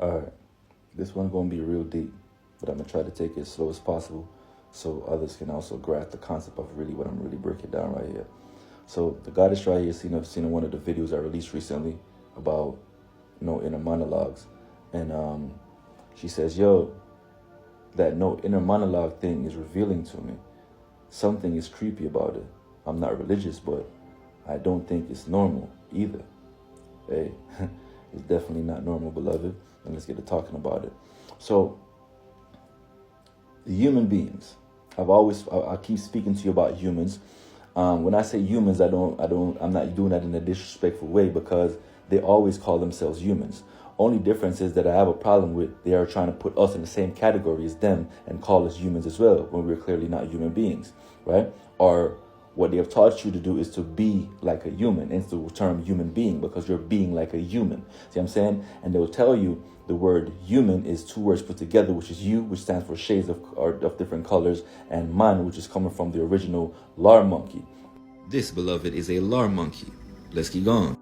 Alright, this one gonna be real deep, but I'm gonna try to take it as slow as possible so others can also grasp the concept of really what I'm really breaking down right here. So the goddess right here, seen in one of the videos I released recently about, inner monologues. And she says, yo, that no inner monologue thing is revealing to me. Something is creepy about it. I'm not religious, but I don't think it's normal either. Hey, it's definitely not normal, beloved. And let's get to talking about it. So, the human beings. I keep speaking to you about humans. When I say humans, I'm not doing that in a disrespectful way because they always call themselves humans. Only difference is that I have a problem with they are trying to put us in the same category as them and call us humans as well when we're clearly not human beings, right? Or what they have taught you to do is to be like a human, instead of the term human being, because you're being like a human. See what I'm saying? And they'll tell you the word human is two words put together, which is you, which stands for shades of different colors, and man, which is coming from the original lar monkey. This, beloved, is a lar monkey. Let's keep going.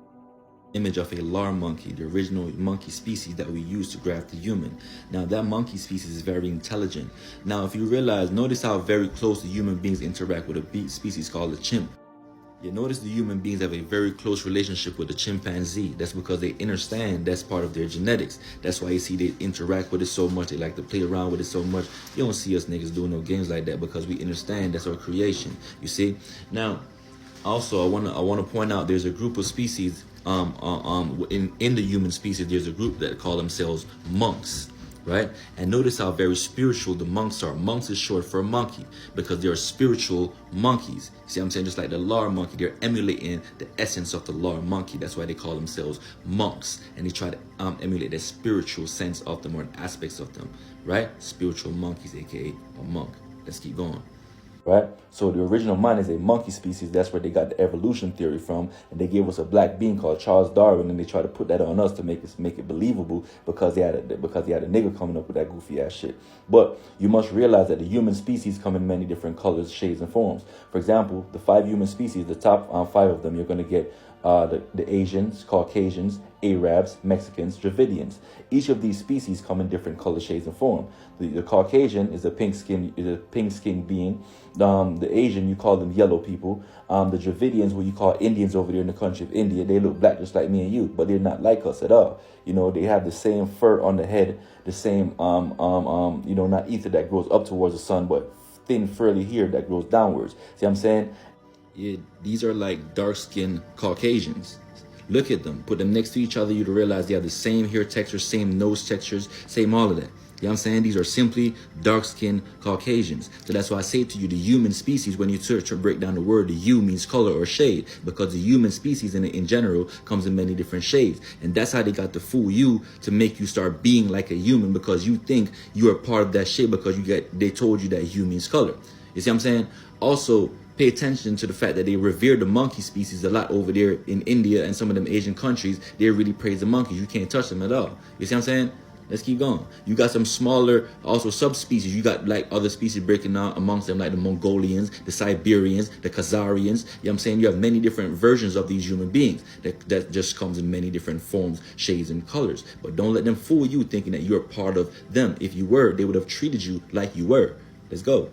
Image of a lar monkey, the original monkey species that we use to graft the human. Now that monkey species is very intelligent. Now if you realize, notice how very close the human beings interact with a species called a chimp. You notice the human beings have a very close relationship with the chimpanzee. That's because they understand that's part of their genetics. That's why you see they interact with it so much. They like to play around with it so much. You don't see us niggas doing no games like that because we understand that's our creation. You see? Now, also I wanna point out there's a group of species in the human species. There's a group that call themselves monks, right? And notice how very spiritual the monks are. Monks is short for monkey because they are spiritual monkeys. See what I'm saying? Just like the lar monkey, they're emulating the essence of the lar monkey. That's why they call themselves monks, and they try to emulate the spiritual sense of them or aspects of them, right? Spiritual monkeys, aka a monk. Let's keep going. Right? So the original man is a monkey species. That's where they got the evolution theory from. And they gave us a black being called Charles Darwin, and they try to put that on us to make it believable because they had a nigga coming up with that goofy ass shit. But you must realize that the human species come in many different colors, shades, and forms. For example, the 5 human species, the top 5 of them, you're going to get the Asians, Caucasians, Arabs, Mexicans, Dravidians. Each of these species come in different color, shades, and form. The Caucasian is a pink skin being. The Asian, you call them yellow people. The Dravidians, what you call Indians over there in the country of India, they look black just like me and you, but they're not like us at all. They have the same fur on the head, the same not ether that grows up towards the sun, but thin furry hair that grows downwards. See what I'm saying? Yeah, these are like dark-skinned Caucasians. Look at them. Put them next to each other, you'd realize they have the same hair texture, same nose textures, same all of that. You know what I'm saying? These are simply dark-skinned Caucasians. So that's why I say to you, the human species, when you search or break down the word, the hue means color or shade, because the human species in general comes in many different shades. And that's how they got to fool you to make you start being like a human, because you think you are part of that shade because they told you that hue means color. You see what I'm saying? Also, pay attention to the fact that they revere the monkey species a lot over there in India and some of them Asian countries. They really praise the monkeys. You can't touch them at all. You see what I'm saying? Let's keep going. You got some smaller, also subspecies. You got like other species breaking out amongst them, like the Mongolians, the Siberians, the Khazarians. You know what I'm saying? You have many different versions of these human beings that just comes in many different forms, shades, and colors. But don't let them fool you thinking that you're part of them. If you were, they would have treated you like you were. Let's go.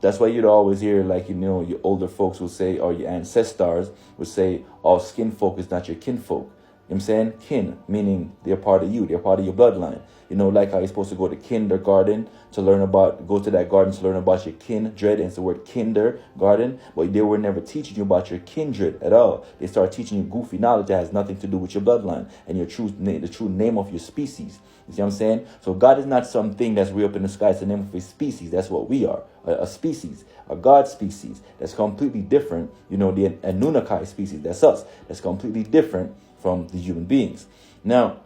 That's why you'd always hear, like, your older folks would say, or your ancestors would say, all skin folk is not your kinfolk. You know what I'm saying? Kin, meaning they're part of you. They're part of your bloodline. Like how you're supposed to go to kindergarten to go to that garden to learn about your kindred. And it's the word kindergarten. But they were never teaching you about your kindred at all. They start teaching you goofy knowledge that has nothing to do with your bloodline and the true name of your species. You see what I'm saying? So God is not something that's way up in the sky. It's the name of a species. That's what we are. A species. A God species. That's completely different. The Anunnaki species. That's us. That's completely different from the human beings. Now,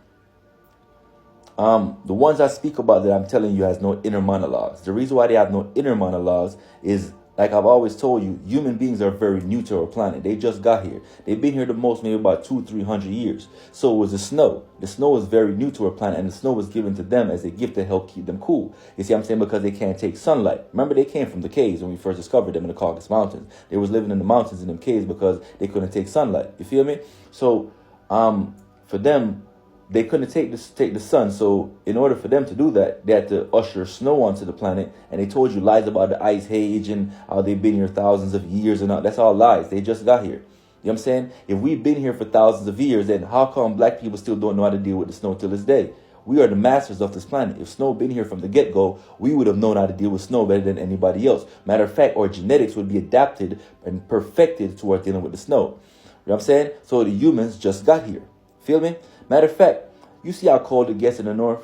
the ones I speak about that I'm telling you has no inner monologues. The reason why they have no inner monologues is, like I've always told you, human beings are very new to our planet. They just got here. They've been here the most, maybe about 200-300 years. So was the snow. The snow is very new to our planet, and the snow was given to them as a gift to help keep them cool. You see what I'm saying? Because they can't take sunlight. Remember, they came from the caves when we first discovered them in the Caucasus Mountains. They was living in the mountains in them caves because they couldn't take sunlight. You feel me? So, for them, they couldn't take the sun. So in order for them to do that, they had to usher snow onto the planet. And they told you lies about the ice age and how they've been here thousands of years and all. That's all lies. They just got here. You know what I'm saying? If we've been here for thousands of years, then how come black people still don't know how to deal with the snow till this day? We are the masters of this planet. If snow been here from the get-go, we would have known how to deal with snow better than anybody else. Matter of fact, our genetics would be adapted and perfected towards dealing with the snow. You know what I'm saying? So the humans just got here. Feel me? Matter of fact, you see how cold it gets in the north?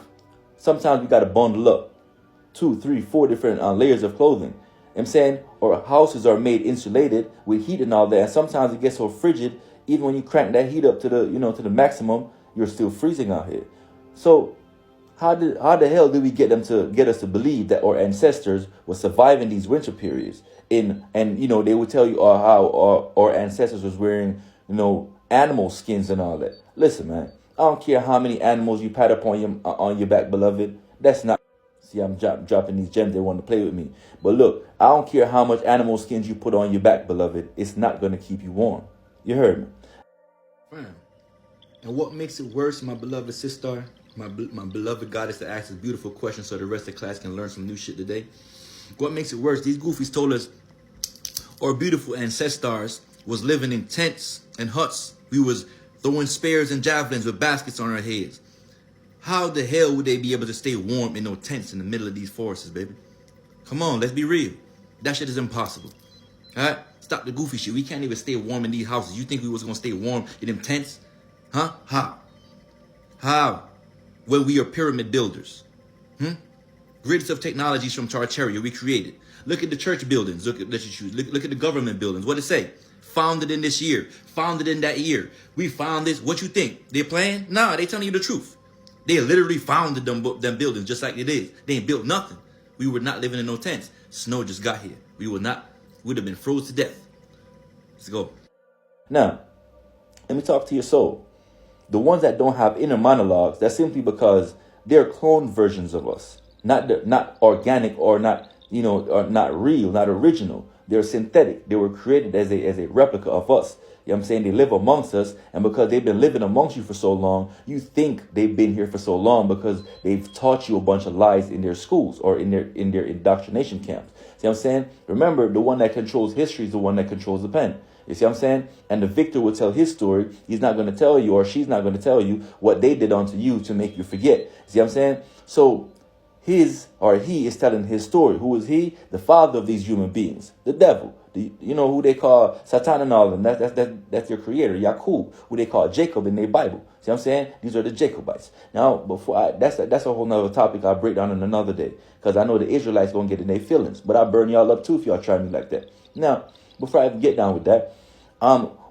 Sometimes we got to bundle up 2, 3, 4 different layers of clothing. You know what I'm saying? Or houses are made insulated with heat and all that. And sometimes it gets so frigid, even when you crank that heat up to the, to the maximum, you're still freezing out here. So how the hell did we get us to believe that our ancestors were surviving these winter periods? And they would tell you how our ancestors was wearing, animal skins and all that. Listen, man, I don't care how many animals you pat up on your back, beloved. That's not. See, I'm dropping these gems. They want to play with me. But look, I don't care how much animal skins you put on your back, beloved. It's not going to keep you warm. You heard me? Fam. And what makes it worse, my beloved sister, my beloved goddess that asked this beautiful question so the rest of the class can learn some new shit today. What makes it worse, these goofies told us our beautiful ancestors was living in tents and huts. We was throwing spears and javelins with baskets on our heads. How the hell would they be able to stay warm in no tents in the middle of these forests, baby? Come on, let's be real. That shit is impossible. All right? Stop the goofy shit. We can't even stay warm in these houses. You think we was going to stay warm in them tents? Huh? How? Well, we are pyramid builders. Greatest of technologies from Tartaria we created. Look at the church buildings. Look at the government buildings. What it say? Founded in this year. Founded in that year. We found this. What you think? They're playing? Nah, they telling you the truth. They literally founded them buildings just like it is. They ain't built nothing. We were not living in no tents. Snow just got here. We'd have been froze to death. Let's go. Now, let me talk to your soul. The ones that don't have inner monologues, that's simply because they're clone versions of us. Not organic or not, or not real, not original. They're synthetic. They were created as a replica of us. You know what I'm saying? They live amongst us, and because they've been living amongst you for so long, you think they've been here for so long because they've taught you a bunch of lies in their schools or in their indoctrination camps. See what I'm saying? Remember, the one that controls history is the one that controls the pen. You see what I'm saying? And the victor will tell his story. He's not going to tell you, or she's not going to tell you what they did unto you to make you forget. See what I'm saying? So he is telling his story. Who is he? The father of these human beings, the devil. Who they call Satan and all of them. That's their creator, Yaqub, who they call Jacob in their Bible. See what I'm saying? These are the Jacobites. Now, that's a whole nother topic I'll break down on another day, because I know the Israelites gonna get in their feelings. But I'll burn y'all up too if y'all try me like that. Now, before I even get down with that,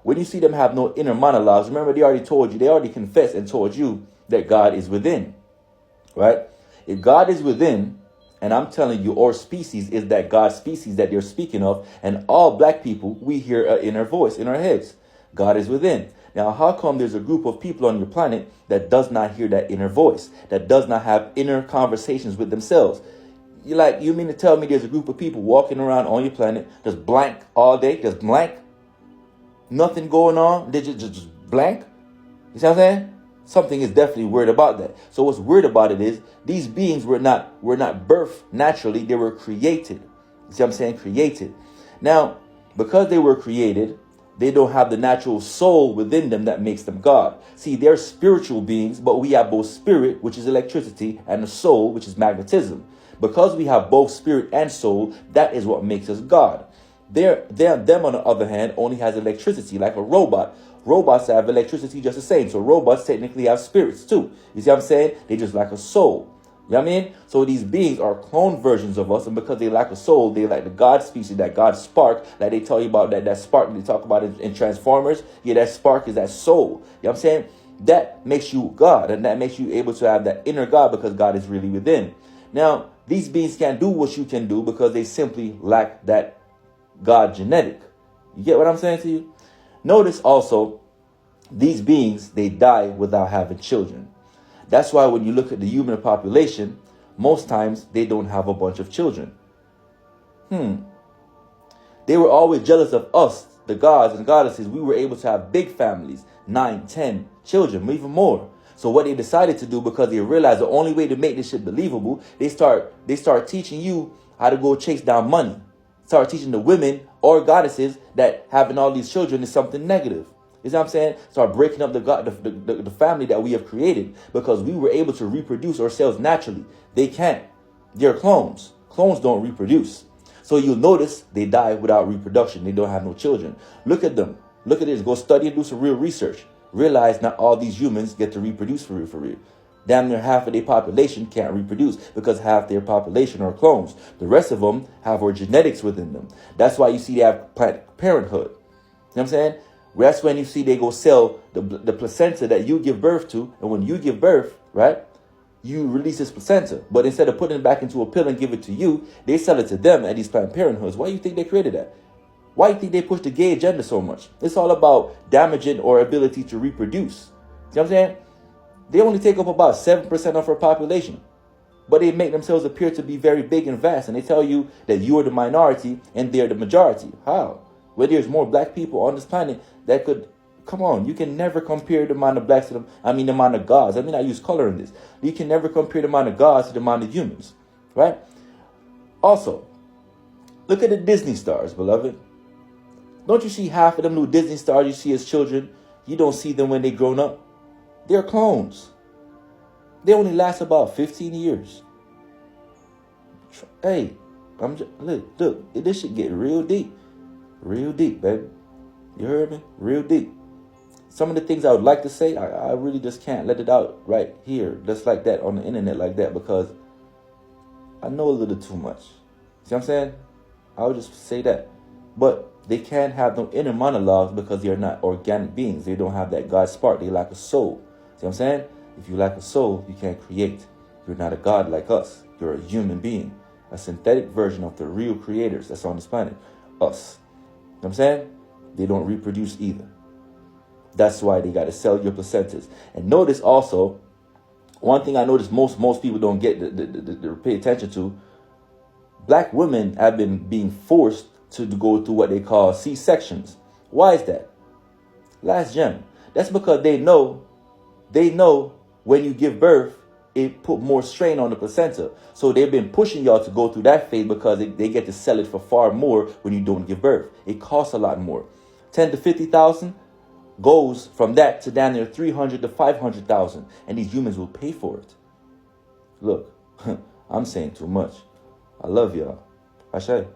when you see them have no inner monologues, remember they already confessed and told you that God is within, right? If God is within, and I'm telling you, our species is that God species that they're speaking of, and all black people, we hear an inner voice in our heads. God is within. Now, how come there's a group of people on your planet that does not hear that inner voice, that does not have inner conversations with themselves? You mean to tell me there's a group of people walking around on your planet just blank all day, just blank? Nothing going on? They just blank? You see what I'm saying? Something is definitely weird about that. So what's weird about it is these beings were not birthed naturally. They were created. You see what I'm saying? Created. Now, because they were created, they don't have the natural soul within them that makes them God. See, they're spiritual beings, but we have both spirit, which is electricity, and the soul, which is magnetism. Because we have both spirit and soul, that is what makes us God. Them, on the other hand, only has electricity, like a robot. Robots have electricity just the same. So robots technically have spirits too. You see what I'm saying? They just lack a soul. You know what I mean? So these beings are clone versions of us. And because they lack a soul, they like the God species, that God spark. Like they tell you about that spark they talk about in Transformers. Yeah, that spark is that soul. You know what I'm saying? That makes you God. And that makes you able to have that inner God, because God is really within. Now, these beings can't do what you can do because they simply lack that God genetic. You get what I'm saying to you? Notice also, these beings, they die without having children. That's why when you look at the human population, most times they don't have a bunch of children. They were always jealous of us, the gods and goddesses. We were able to have big families, 9, 10 children, even more. So what they decided to do, because they realized the only way to make this shit believable, they start teaching you how to go chase down money. Start teaching the women or goddesses that having all these children is something negative. You see what I'm saying? Start breaking up the family that we have created because we were able to reproduce ourselves naturally. They can't. They're clones. Clones don't reproduce. So you'll notice they die without reproduction. They don't have no children. Look at them. Look at this. Go study and do some real research. Realize not all these humans get to reproduce for real, for real. Damn near half of their population can't reproduce because half their population are clones. The rest of them have our genetics within them. That's why you see they have Planned Parenthood. You know what I'm saying? That's when you see they go sell the placenta that you give birth to. And when you give birth, right, you release this placenta. But instead of putting it back into a pill and give it to you, they sell it to them at these Planned Parenthoods. Why do you think they created that? Why do you think they push the gay agenda so much? It's all about damaging our ability to reproduce. See what I'm saying? They only take up about 7% of our population. But they make themselves appear to be very big and vast. And they tell you that you are the minority and they're the majority. How? Where there's more black people on this planet that could... Come on, you can never compare the amount of blacks to the amount of gods. I mean, I use color in this. You can never compare the amount of gods to the amount of humans. Right? Also, look at the Disney stars, beloved. Don't you see half of them new Disney stars you see as children? You don't see them when they grown up. They're clones. They only last about 15 years. Hey, look, this shit get real deep. Real deep, baby. You heard me? Real deep. Some of the things I would like to say, I really just can't let it out right here, just like that, on the internet like that, because I know a little too much. See what I'm saying? I would just say that. But they can't have no inner monologues because they're not organic beings. They don't have that God spark. They lack a soul. See what I'm saying? If you lack a soul, you can't create. You're not a God like us. You're a human being. A synthetic version of the real creators that's on this planet. Us. You know what I'm saying? They don't reproduce either. That's why they got to sell your placentas. And notice also, one thing I notice most people don't get to pay attention to, black women have been being forced to go through what they call C-sections. Why is that? Last gem. That's because they know when you give birth, it put more strain on the placenta. So they've been pushing y'all to go through that phase because they get to sell it for far more when you don't give birth. It costs a lot more. 10 to 50,000 goes from that to down there 300 to 500,000, and these humans will pay for it. Look, I'm saying too much. I love y'all. Ashay.